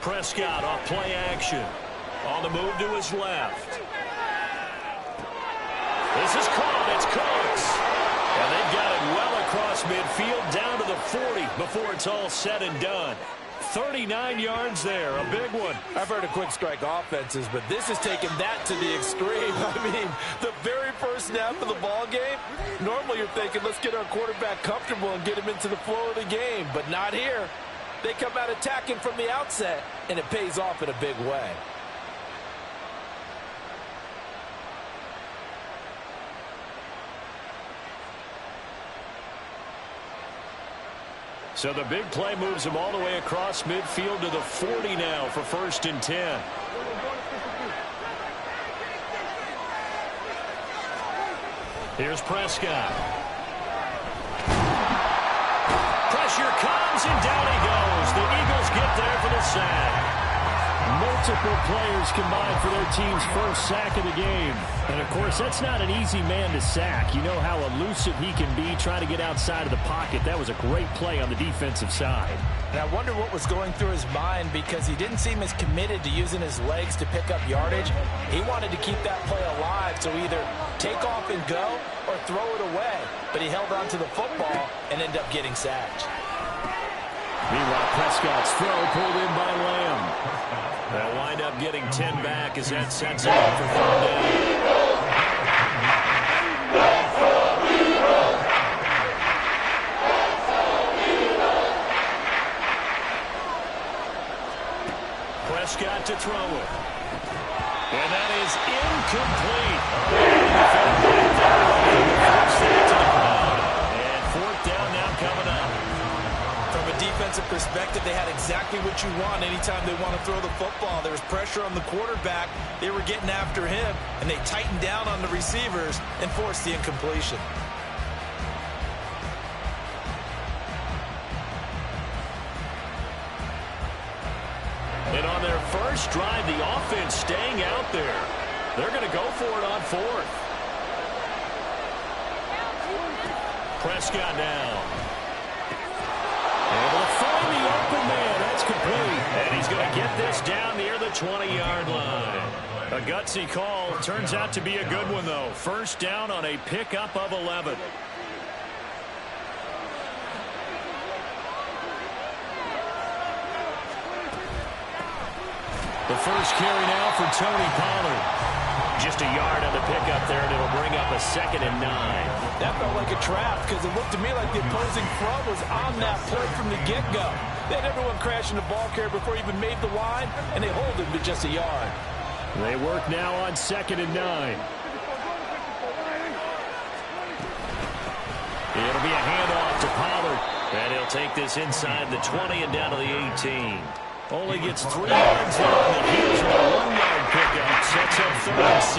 Prescott off play action. On the move to his left. This is caught. It's Cooks. And they've got it well across midfield down to the 40 before it's all said and done. 39 yards there, a big one. I've heard of quick strike offenses, but this has taken that to the extreme. I mean, the very first snap of the ball game, normally you're thinking, let's get our quarterback comfortable and get him into the flow of the game, but not here. They come out attacking from the outset, and it pays off in a big way. So the big play moves him all the way across midfield to the 40 now for 1st and 10. Here's Prescott. Pressure comes, and down he goes. The Eagles get there for the sack. Multiple players combined for their team's first sack of the game. And, of course, that's not an easy man to sack. You know how elusive he can be trying to get outside of the pocket. That was a great play on the defensive side. And I wonder what was going through his mind, because he didn't seem as committed to using his legs to pick up yardage. He wanted to keep that play alive, so either take off and go or throw it away. But he held on to the football and ended up getting sacked. Meanwhile, Prescott's throw pulled in by Lamb. They'll wind up getting 10 back as that sets it up for 3rd down. Prescott to throw it. And that is incomplete. And 4th down now coming up. From a defensive perspective, they had exactly what you want anytime they want to throw the football. There was pressure on the quarterback. They were getting after him, and they tightened down on the receivers and forced the incompletion. And on their first drive, the offense staying out there. They're going to go for it on 4th. Prescott now. Able to find the open man. That's complete. And he's going to get this down near the 20-yard line. A gutsy call. Turns out to be a good one, though. 1st down on a pickup of 11. The first carry now for Tony Pollard. Just a yard on the pickup there, and it'll bring up a 2nd and 9. That felt like a trap, because it looked to me like the opposing front was on that play from the get-go. They had everyone crashing the ball carrier before he even made the line, and they hold him to just a yard. They work now on 2nd and 9. It'll be a handoff to Pollard, and he'll take this inside the 20 and down to the 18. Only gets 3 yards there on the heels of a 1-yard pickup. Sets up 3rd and 6.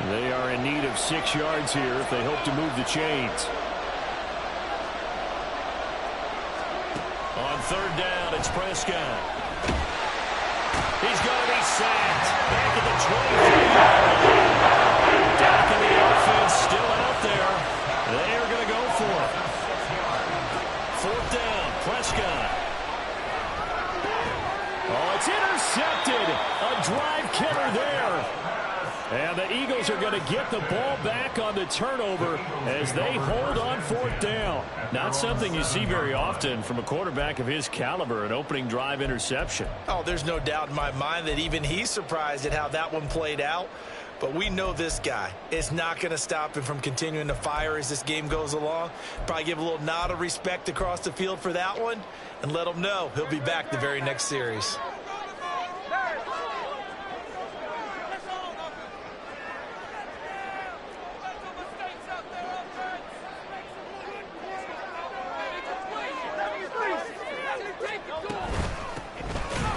They are in need of 6 yards here if they hope to move the chains. On 3rd down, it's Prescott. He's going to be sacked. Back at the 23-yard line. Dak and the offense still out there. They are going to go for it. 4th down, Prescott. Oh, it's intercepted. A drive killer there. And the Eagles are going to get the ball back on the turnover as they hold on 4th down. Not something you see very often from a quarterback of his caliber, an opening drive interception. Oh, there's no doubt in my mind that even he's surprised at how that one played out. But we know this guy is not going to stop him from continuing to fire as this game goes along. Probably give a little nod of respect across the field for that one and let him know he'll be back the very next series.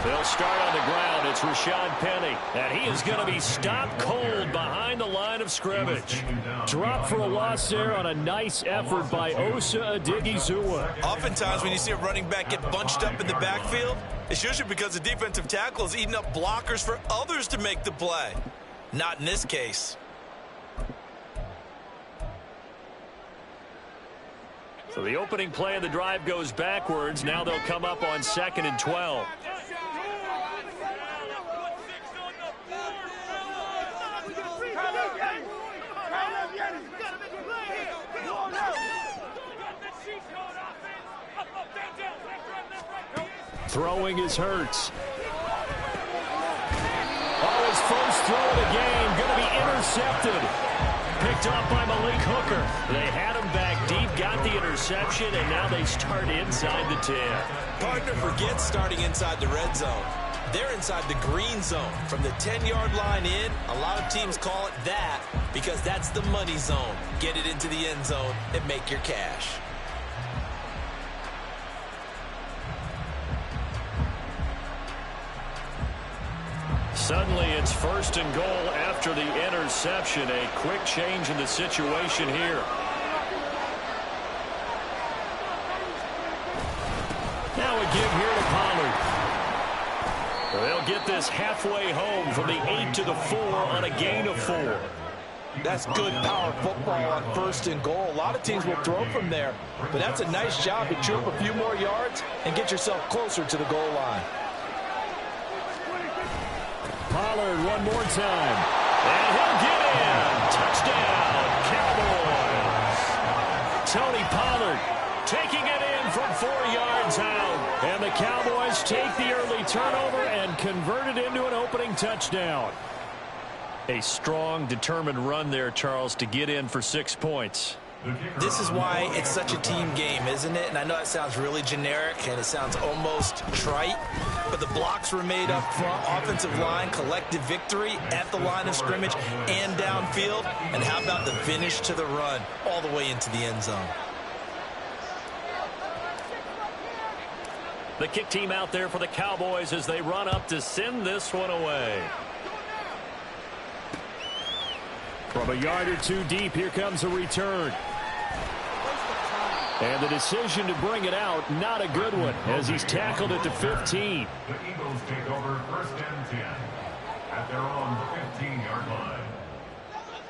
They'll start on the ground. It's Rashad Penny. And he is going to be stopped cold behind the line of scrimmage. Drop for a loss there on a nice effort by Osa Odighizuwa. Oftentimes when you see a running back get bunched up in the backfield, it's usually because the defensive tackle is eating up blockers for others to make the play. Not in this case. So the opening play of the drive goes backwards. Now they'll come up on 2nd and 12. Throwing is Hurts. Oh, his first throw of the game going to be intercepted. Picked off by Malik Hooker. They had him back deep, got the interception, and now they start inside the 10. Partner forgets starting inside the red zone. They're inside the green zone. From the 10-yard line in, a lot of teams call it that because that's the money zone. Get it into the end zone and make your cash. Suddenly it's 1st and goal after the interception. A quick change in the situation here. Now a give here to Pollard. They'll get this halfway home from the 8 to the 4 on a gain of 4. That's good power football on 1st and goal. A lot of teams will throw from there, but that's a nice job to chew up a few more yards and get yourself closer to the goal line. Pollard one more time. And he'll get in. Touchdown, Cowboys. Tony Pollard taking it in from 4 yards out. And the Cowboys take the early turnover and convert it into an opening touchdown. A strong, determined run there, Charles, to get in for 6 points. This is why it's such a team game, isn't it? And I know it sounds really generic and it sounds almost trite, but the blocks were made up front, offensive line, collective victory at the line of scrimmage and downfield. And how about the finish to the run all the way into the end zone? The kick team out there for the Cowboys as they run up to send this one away. From a yard or 2 deep, here comes a return. And the decision to bring it out, not a good one, as he's tackled at the 15. The Eagles take over 1st and 10 at their own 15-yard line.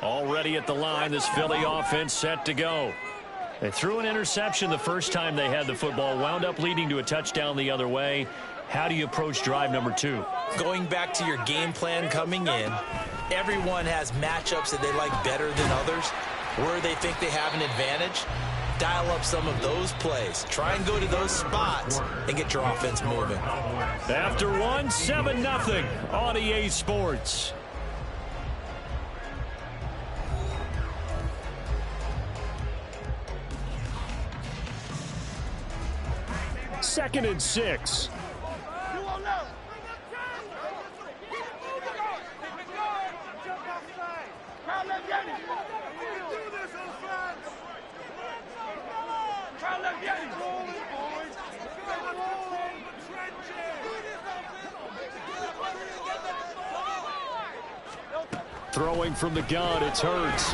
Already at the line, this Philly offense set to go. They threw an interception the first time they had the football, wound up leading to a touchdown the other way. How do you approach drive number 2? Going back to your game plan coming in, everyone has matchups that they like better than others, where they think they have an advantage. Dial up some of those plays. Try and go to those spots and get your offense moving. After one, 7-0 on EA Sports. Second and 6. Throwing from the gun, it's Hurts.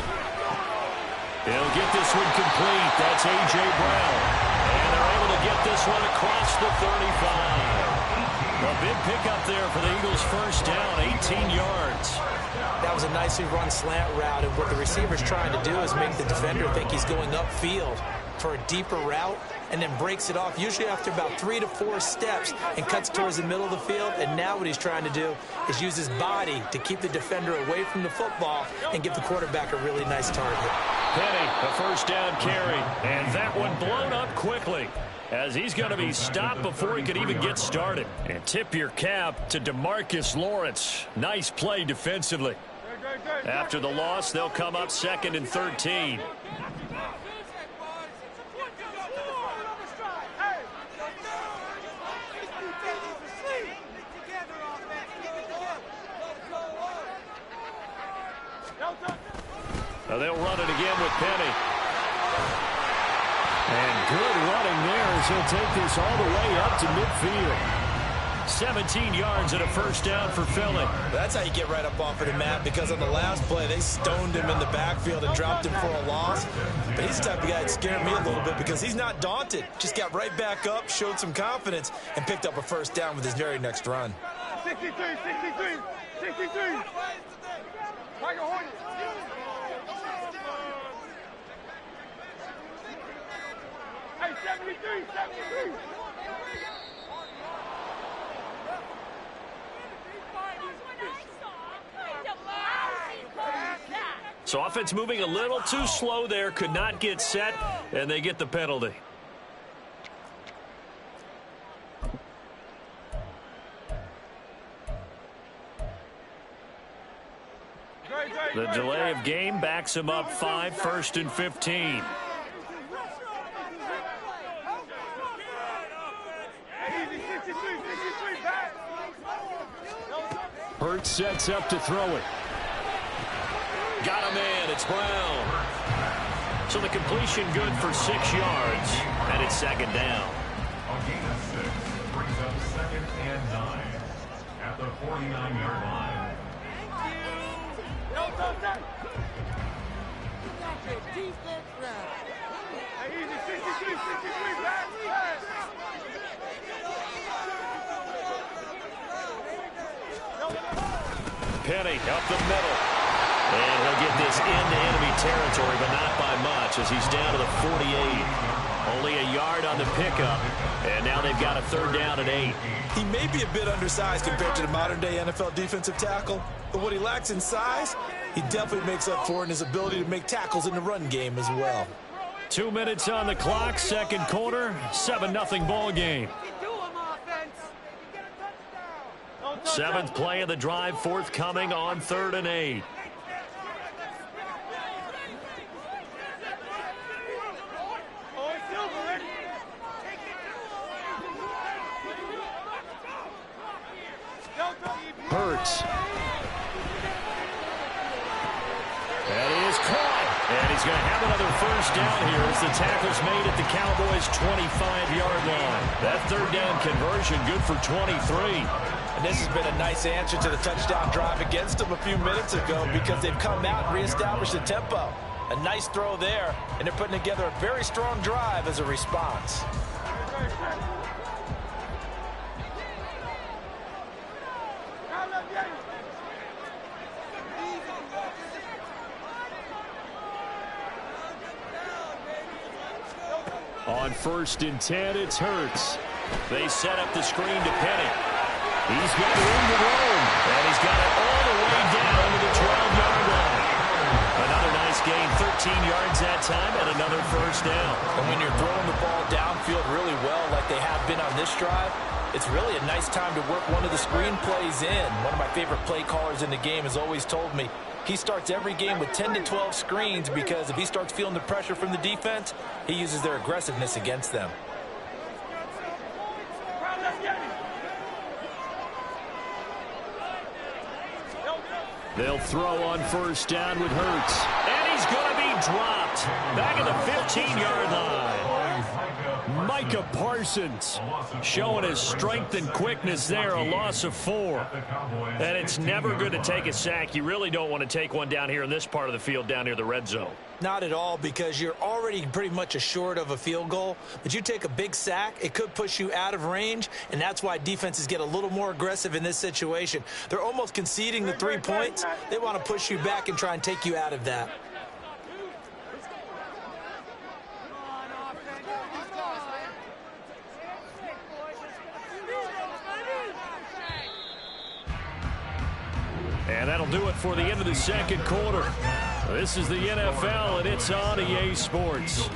He'll get this one complete. That's A.J. Brown. And they're able to get this one across the 35. A big pickup there for the Eagles' first down, 18 yards. That was a nicely run slant route, and what the receiver's trying to do is make the defender think he's going upfield for a deeper route, and then breaks it off, usually after about 3 to 4 steps, and cuts towards the middle of the field. And now what he's trying to do is use his body to keep the defender away from the football and give the quarterback a really nice target. Penny, a first down carry, and that one blown up quickly, as he's going to be stopped before he could even get started. And tip your cap to DeMarcus Lawrence. Nice play defensively. After the loss, they'll come up 2nd and 13. Now they'll run it again with Penny. And good running there as he'll take this all the way up to midfield. 17 yards and a first down for Philly. That's how you get right up off of the mat, because on the last play, they stoned him in the backfield and dropped him for a loss. But he's the type of guy that scared me a little bit because he's not daunted. Just got right back up, showed some confidence, and picked up a first down with his very next run. 63. Tiger Hornet. So offense moving a little too slow there, could not get set, and they get the penalty. The delay of game backs him up 5, 1st and 15. Hurts sets up to throw it. Got him in. It's Brown. So the completion good for 6 yards, and it's 2nd down. A gain of 6 brings up 2nd and 9 at the 49-yard line. Penny up the middle. And he'll get this into enemy territory, but not by much as he's down to the 48. Only a yard on the pickup, and now they've got a 3rd down and 8. He may be a bit undersized compared to the modern-day NFL defensive tackle, but what he lacks in size, he definitely makes up for in his ability to make tackles in the run game as well. 2 minutes on the clock, 2nd quarter, 7-0 ball game. 7th play of the drive, forthcoming on 3rd and 8. Hurts. That is caught. And he's going to have another 1st down here as the tackle's made at the Cowboys' 25-yard line. That 3rd down conversion good for 23. And this has been a nice answer to the touchdown drive against them a few minutes ago because they've come out and reestablished the tempo. A nice throw there, and they're putting together a very strong drive as a response. On 1st and 10, it's Hurts. They set up the screen to Penny. He's got room to roam, and he's got it all the way down to the 12-yard line. Another nice gain, 13 yards that time, and another 1st down. And when you're throwing the ball downfield really well like they have been on this drive, it's really a nice time to work one of the screen plays in. One of my favorite play callers in the game has always told me he starts every game with 10 to 12 screens because if he starts feeling the pressure from the defense, he uses their aggressiveness against them. They'll throw on 1st down with Hurts. And he's going to be dropped. Back at the 15-yard line. Micah Parsons showing his strength and quickness there, a loss of 4. And it's never good to take a sack. You really don't want to take one down here in this part of the field down near the red zone. Not at all, because you're already pretty much assured of a field goal. But you take a big sack, it could push you out of range, and that's why defenses get a little more aggressive in this situation. They're almost conceding the 3 points. They want to push you back and try and take you out of that. And that'll do it for the end of the 2nd quarter. This is the NFL, and it's on EA Sports.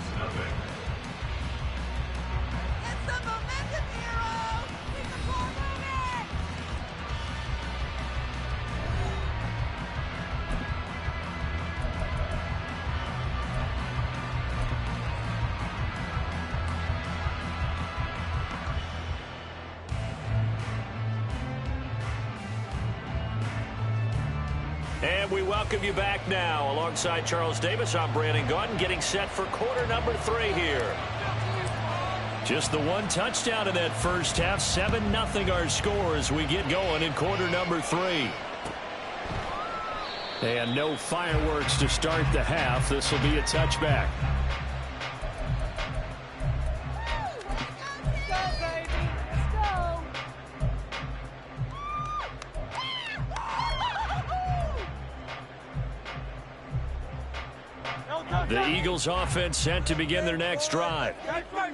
And we welcome you back now. Alongside Charles Davis, I'm Brandon Gaudin, getting set for quarter number 3 here. Just the one touchdown in that first half. 7-0 our score as we get going in quarter number 3. And no fireworks to start the half. This will be a touchback. The Eagles offense set to begin their next drive.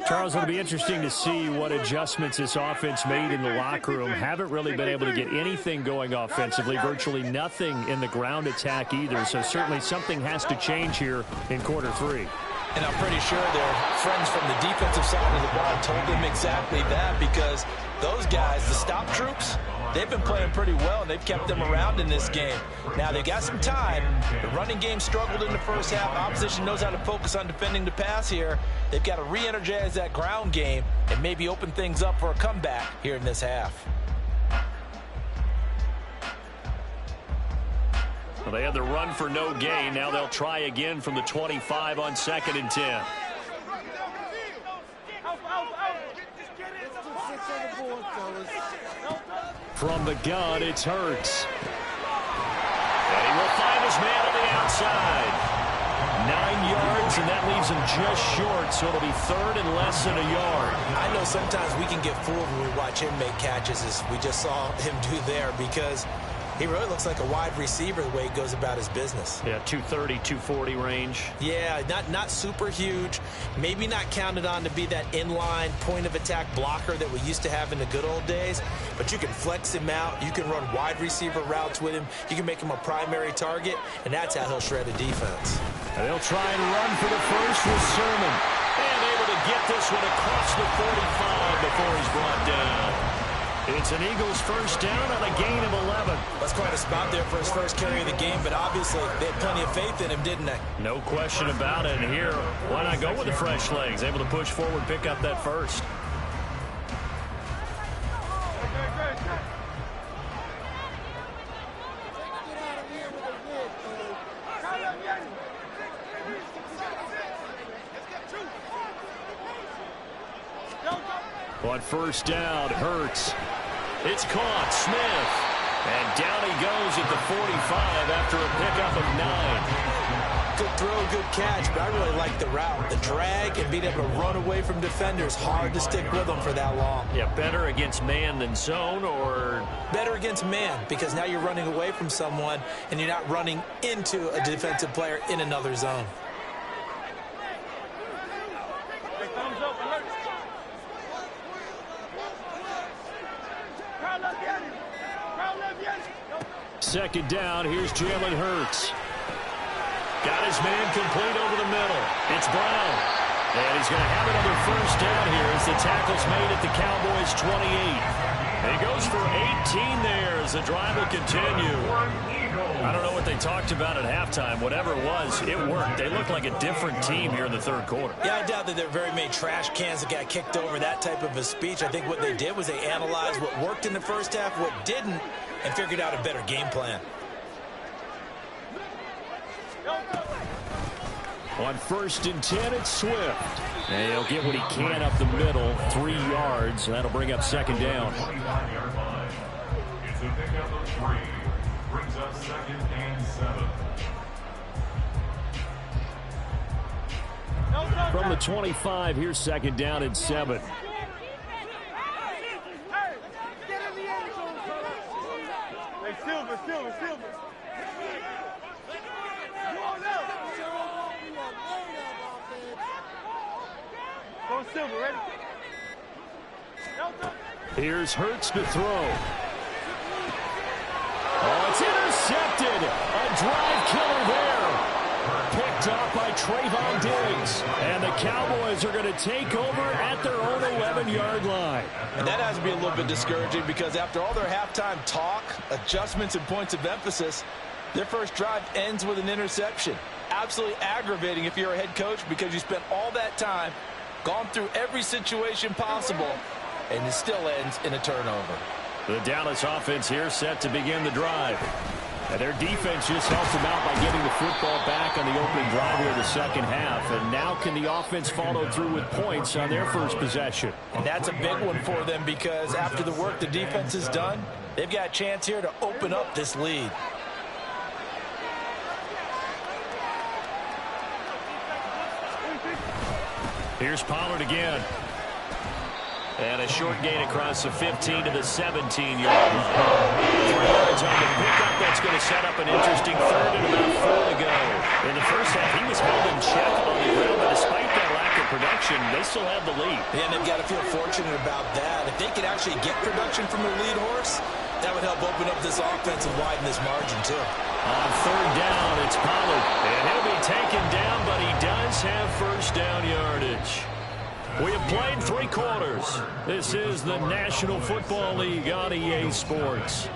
Charles, it'll be interesting to see what adjustments this offense made in the locker room. Haven't really been able to get anything going offensively, virtually nothing in the ground attack either. So certainly something has to change here in quarter three. And I'm pretty sure their friends from the defensive side of the ball told them exactly that, because those guys, the stop troops, they've been playing pretty well, and they've kept them around in this game. Now, they got some time. The running game struggled in the first half. Opposition knows how to focus on defending the pass here. They've got to re-energize that ground game and maybe open things up for a comeback here in this half. Well, they had the run for no gain. Now they'll try again from the 25 on 2nd and 10. From the gun, it's Hurts. And he will find his man on the outside. 9 yards, and that leaves him just short, so it'll be 3rd and less than a yard. I know sometimes we can get fooled when we watch him make catches, as we just saw him do there, because he really looks like a wide receiver the way he goes about his business. Yeah, 230, 240 range. Yeah, not super huge. Maybe not counted on to be that inline point-of-attack blocker that we used to have in the good old days. But you can flex him out. You can run wide receiver routes with him. You can make him a primary target, and that's how he'll shred a defense. And they'll try and run for the first with Sermon. And able to get this one across the 45 before he's brought down. It's an Eagles first down on a gain of 11. That's quite a spot there for his first carry of the game, but obviously they had plenty of faith in him, didn't they? No question about it. And here, why not go with the fresh legs? Able to push forward, pick up that first. On first down, Hurts. It's caught. Smith. And down he goes at the 45 after a pickup of 9. Good throw, good catch, but I really like the route. The drag and being able to run away from defenders, hard to stick with them for that long. Yeah, better against man than zone, or? Better against man, because now you're running away from someone and you're not running into a defensive player in another zone. Second down, here's Jalen Hurts. Got his man complete over the middle. It's Brown. And he's going to have another first down here as the tackle's made at the Cowboys' 28. And he goes for 18 there as the drive will continue. I don't know what they talked about at halftime. Whatever it was, it worked. They look like a different team here in the third quarter. Yeah, I doubt that there are very many trash cans that got kicked over, that type of a speech. I think what they did was they analyzed what worked in the first half, what didn't, and figured out a better game plan. On first and 10, it's Swift. And he'll get what he can up the middle, 3 yards. That'll bring up second down. It's a pickup of 3. Brings up 2nd and 7. From the 25, here's second down and 7. Silver. Go Silver, ready? Here's Hurts to throw. Oh, it's intercepted. A drive killer there. Picked off by Trayvon Diggs. And the Cowboys are going to take over at their own 11-yard line. And that has to be a little bit discouraging, because after all their halftime talk, adjustments and points of emphasis, their first drive ends with an interception. Absolutely aggravating if you're a head coach, because you spent all that time, gone through every situation possible, and it still ends in a turnover. The Dallas offense here set to begin the drive. And their defense just helped them out by getting the football back on the opening drive here in the second half. And now can the offense follow through with points on their first possession? And that's a big one for them, because after the work the defense has done, they've got a chance here to open up this lead. Here's Pollard again. And a short gain across the 15 to the 17-yard line. 3 yards on the pickup. That's going to set up an interesting third and about 4 to go. In the first half, he was held in check production, they still have the lead. Yeah, and they've got to feel fortunate about that. If they could actually get production from their lead horse, that would help open up this offense and widen this margin, too. On third down, it's Pollard. And he'll be taken down, but he does have first down yardage. We have played 3 quarters. This is the National Football League on EA Sports.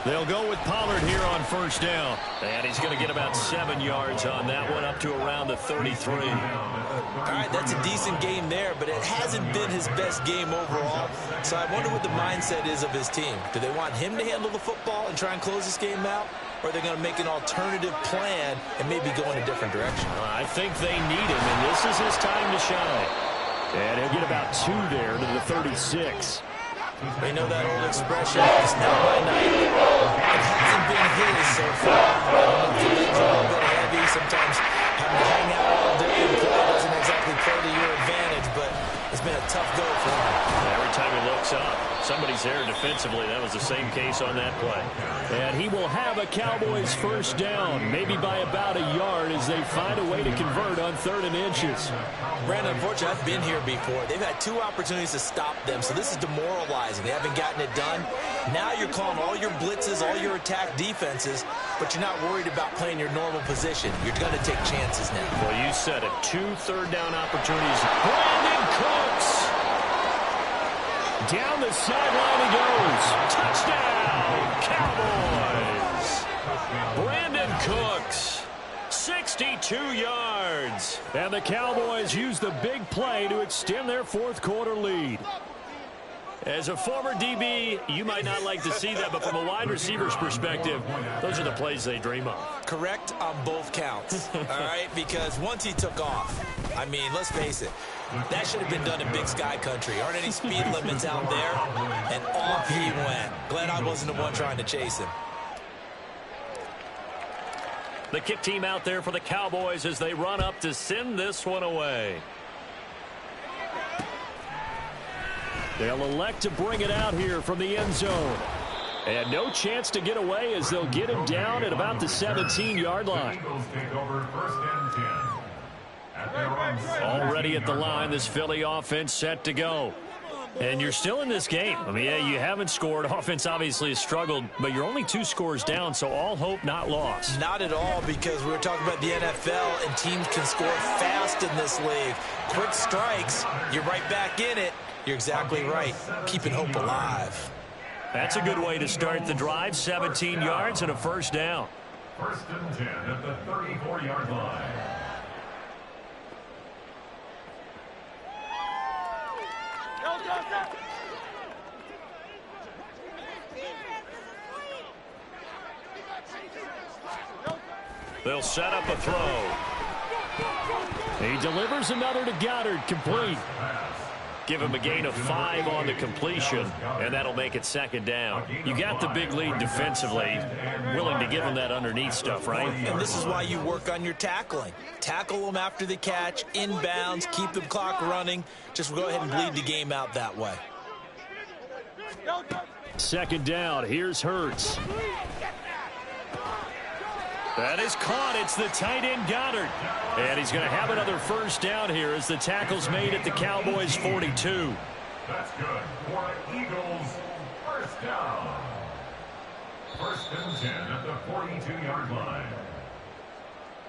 They'll go with Pollard here on first down. And he's going to get about 7 yards on that one, up to around the 33. All right, that's a decent game there, but it hasn't been his best game overall. So I wonder what the mindset is of his team. Do they want him to handle the football and try and close this game out? Or are they going to make an alternative plan and maybe go in a different direction? I think they need him, and this is his time to shine. And he'll get about 2 there to the 36. We know that old expression, it's not my night. It hasn't been his so far. The league's a little bit heavy. Sometimes having to hang out all day and play doesn't exactly play to your advantage, but it's been a tough go for him. Every time he looks up, somebody's there defensively. That was the same case on that play. And he will have a Cowboys first down, maybe by about a yard as they find a way to convert on 3rd and inches. Brandon, unfortunately, I've been here before. They've had 2 opportunities to stop them, so this is demoralizing. They haven't gotten it done. Now you're calling all your blitzes, all your attack defenses, but you're not worried about playing your normal position. You're going to take chances now. Well, you said it. 2 third-down opportunities. Brandon Cooks! Down the sideline he goes. Touchdown, Cowboys! Brandon Cooks. 62 yards. And the Cowboys use the big play to extend their 4th quarter lead. As a former DB, you might not like to see that, but from a wide receiver's perspective, those are the plays they dream of. Correct on both counts, all right? Because once he took off, I mean, let's face it, that should have been done in Big Sky country. Aren't any speed limits out there? And off he went. Glad I wasn't the one trying to chase him. The kick team out there for the Cowboys as they run up to send this one away. They'll elect to bring it out here from the end zone. And no chance to get away as they'll get him down at about the 17-yard line. Already at the line, this Philly offense set to go. And you're still in this game. I mean, yeah, you haven't scored. Offense obviously has struggled, but you're only 2 scores down, so all hope not lost. Not at all, because we were talking about the NFL, and teams can score fast in this league. Quick strikes, you're right back in it. You're exactly right. Keeping hope alive. That's a good way to start the drive. 17 yards and a first down. 1st and 10 at the 34-yard line. They'll set up a throw. He delivers another to Goddard, complete. Give him a gain of 5 on the completion, and that'll make it 2nd down. You got the big lead defensively, willing to give him that underneath stuff, right? And this is why you work on your tackling. Tackle them after the catch, inbounds, keep the clock running. Just go ahead and bleed the game out that way. 2nd down, here's Hurts. That is caught. It's the tight end Goddard. And he's going to have another first down here as the tackle's made at the Cowboys' 42. That's good for Eagles. First down. 1st and 10 at the 42-yard line.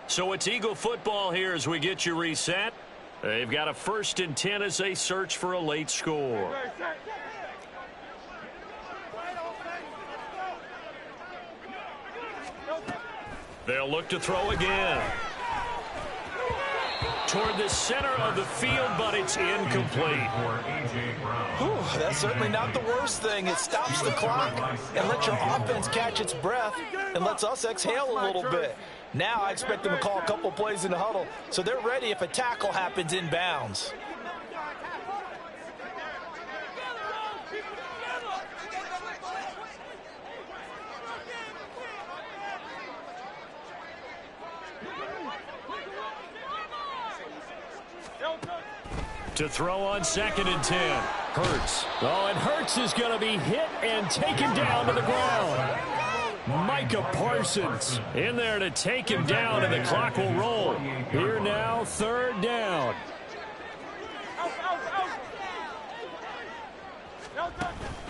So it's Eagle football here as we get you reset. They've got a 1st and 10 as they search for a late score. They'll look to throw again. Toward the center of the field, but it's incomplete. Whew, that's certainly not the worst thing. It stops the clock and lets your offense catch its breath and lets us exhale a little bit. Now I expect them to call a couple plays in the huddle, so they're ready if a tackle happens in bounds. To throw on 2nd and 10. Hurts. Oh, and Hurts is going to be hit and taken down to the ground. Micah Parsons in there to take him down, and the clock will roll. Here now, 3rd down.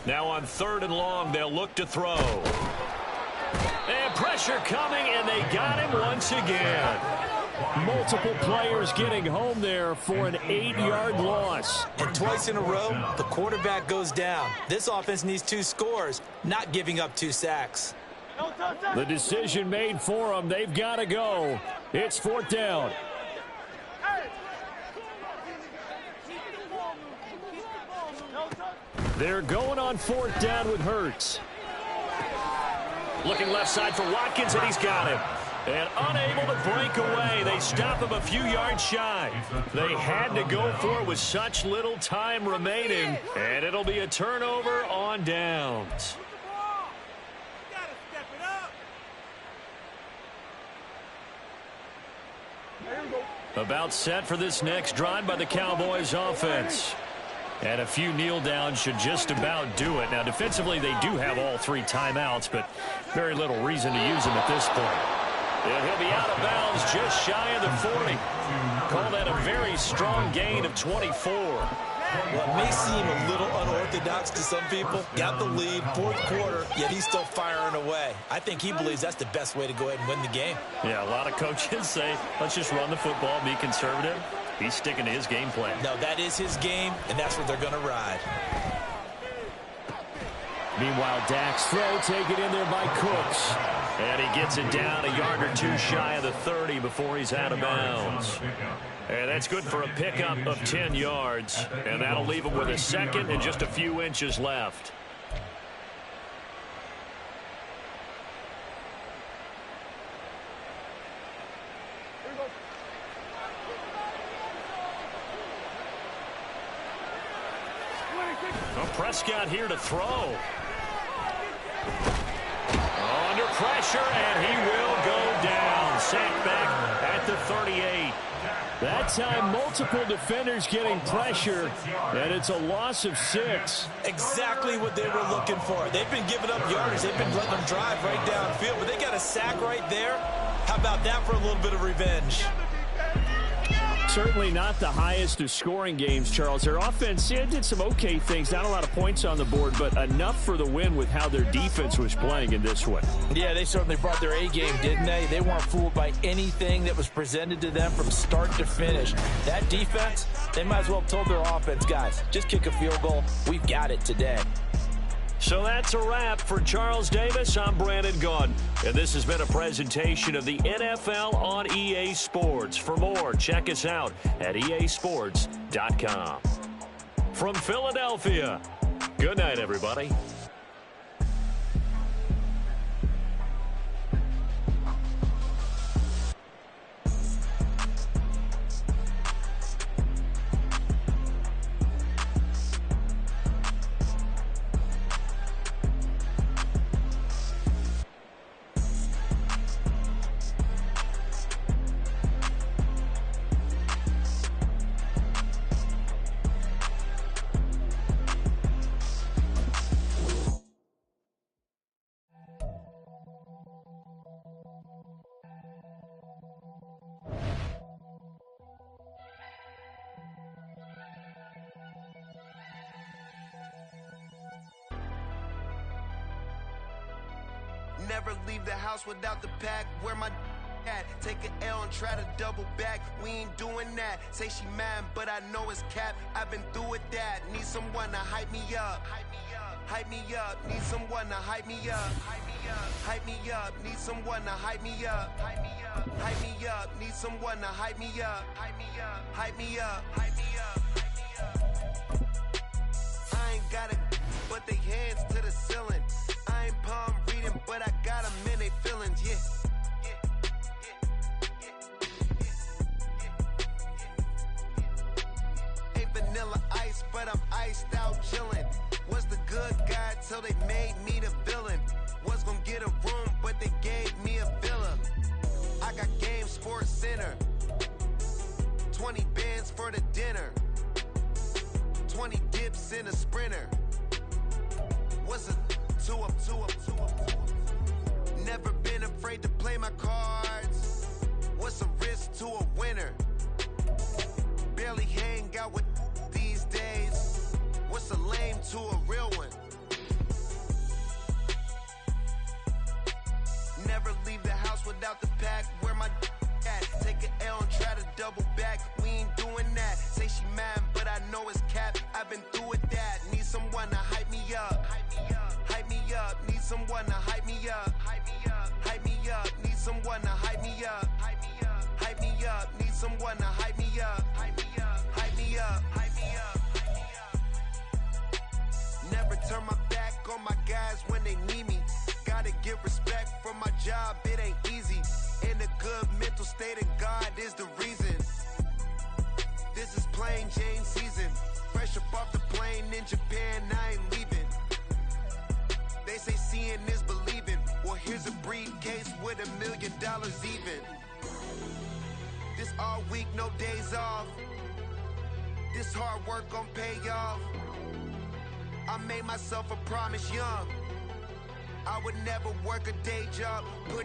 Now on 3rd and long, they'll look to throw. And pressure coming, and they got him once again. Multiple players getting home there for an 8-yard loss. And twice in a row, the quarterback goes down. This offense needs 2 scores, not giving up 2 sacks. The decision made for them. They've got to go. It's 4th down. They're going on 4th down with Hurts. Looking left side for Watkins, and he's got him. And unable to break away. They stop him a few yards shy. They had to go for it with such little time remaining. And it'll be a turnover on downs. About set for this next drive by the Cowboys offense. And a few kneel downs should just about do it. Now, defensively, they do have all 3 timeouts, but very little reason to use them at this point. And he'll be out of bounds just shy of the 40. Call that a very strong gain of 24. Well, it may seem a little unorthodox to some people. Got the lead, 4th quarter, yet he's still firing away. I think he believes that's the best way to go ahead and win the game. Yeah, a lot of coaches say, let's just run the football, be conservative. He's sticking to his game plan. No, that is his game, and that's what they're going to ride. Meanwhile, Dak's throw taken in there by Cooks. And he gets it down a yard or 2 shy of the 30 before he's out of bounds. And that's good for a pickup of 10 yards. And that'll leave him with a 2nd and just a few inches left. Well, Prescott here to throw. Under pressure, and he will go down. Sacked back at the 38. That time, multiple defenders getting pressure, and it's a loss of 6. Exactly what they were looking for. They've been giving up yardage. They've been letting them drive right downfield, but they got a sack right there. How about that for a little bit of revenge? Certainly not the highest of scoring games, Charles. Their offense did some okay things. Not a lot of points on the board, but enough for the win with how their defense was playing in this one. Yeah, they certainly brought their A-game, didn't they? They weren't fooled by anything that was presented to them from start to finish. That defense, they might as well have told their offense, guys, just kick a field goal. We've got it today. So that's a wrap for Charles Davis. I'm Brandon Gaudin, and this has been a presentation of the NFL on EA Sports. For more, check us out at easports.com. From Philadelphia, good night, everybody. Never leave the house without the pack. Where my at? Take an L and try to double back. We ain't doing that. Say she mad, but I know it's cap. I've been through with that. Need someone to hype me up. Hype me up. Hype me up. Need someone to hype me up. Hype me up. Hype me up. Need someone to hype me up. Hype me up. Hype me up. Need someone to hype me up. Hype me up. Hype me up. Hype me up. Hype me up. I ain't got it, but they hands to the ceiling. I ain't palm reading, but I got them in they feelings, yeah. Ain't vanilla ice, but I'm iced out chillin'. Was the good guy till they made me the villain. Was gonna get a room, but they gave me a villa. I got Game Sports Center, 20 bands for the dinner. 20 dips in a sprinter. What's a two-up? Never been afraid to play my cards. What's a risk to a winner? Barely hang out with these days. What's a lame to a real one? Never leave the house without the pack. Where my at? Take an L and try to double back. We ain't doing that. Say she mad, but I know it's cap. I've been through with that. Need someone to hype me up. Hype me up. Need someone to hype me up. Hype me up. Need someone to hype me up. Hype me up. Need someone to hype me up. Hype me up. Never turn my back on my guys when they need me. Gotta give respect for my job, it ain't easy. In a good mental state, and God is the reason. This is plain Jane season. Fresh up off the plane in Japan, I ain't leaving. They say seeing is believing. Well, here's a briefcase with $1 million even. This all week, no days off. This hard work gon' pay off. I made myself a promise young. I would never work a day job, put it